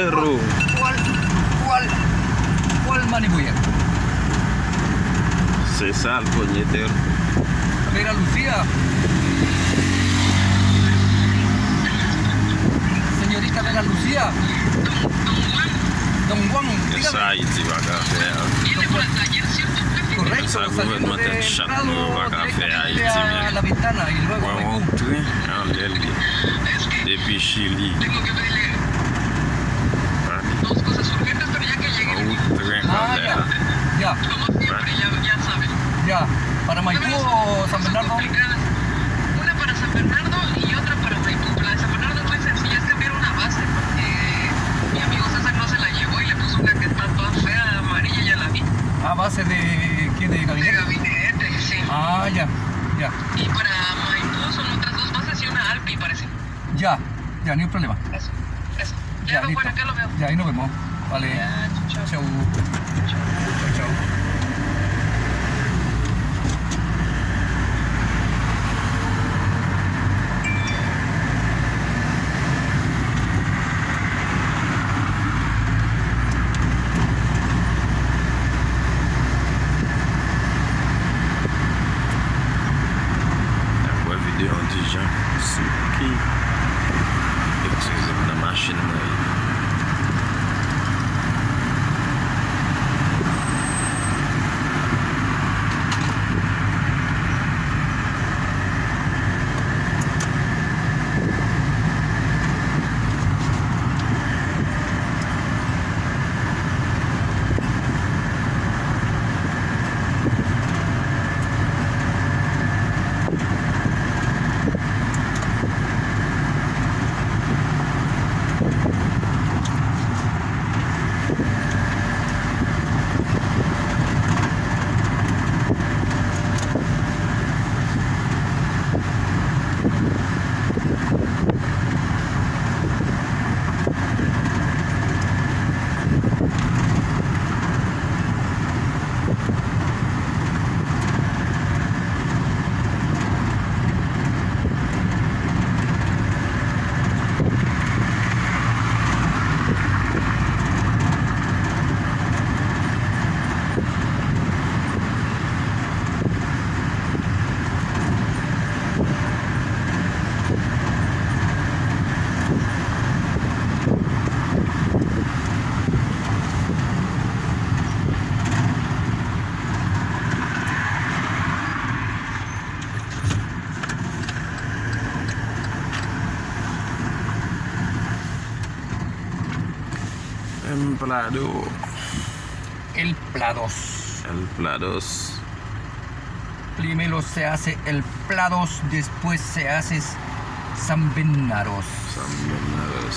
puñetero. ¿Cuál manipuña? César, puñetero. Vera Lucía. Señorita Vera Lucía. Don Juan, dígame. Essa aí, se vai café. Correcto, Esa saliendo guvernante del chat Prado, no va a café ahí, directamente a sí, la ventana y luego a Vamos Maipú. entrer en Delhi. Depuis Chili. Tengo que pedirle dos cosas urgentes, pero ya que llegue, Entrer en Ah, ya, ya, como siempre, ya saben. ya. ¿Para Maipú o San Bernardo? Complicadas. Una para San Bernardo y otra para Maipú. La de San Bernardo es muy sencilla, es cambiar una base, porque mi amigo César no se la llevó y le puso una que está toda fea, amarilla, ya la vi. ¿A base de qué? ¿De De gabinete? gabinete, sí. Ah, ya, ya, Y para Maipú son otras dos bases y una Alpi, parece. ya, no hay problema. Eso. Ya, Ya, listo. bueno, acá lo veo. Ya, ahí nos vemos. Vale, Ya, chao. chau. Chau, chau. Agora vídeo de Jean Suki. Utilizando na máquina aí. Emplado. El Plados. El Plados. Primero se hace el Plados, después se hace San Bernardo. San Bernardo.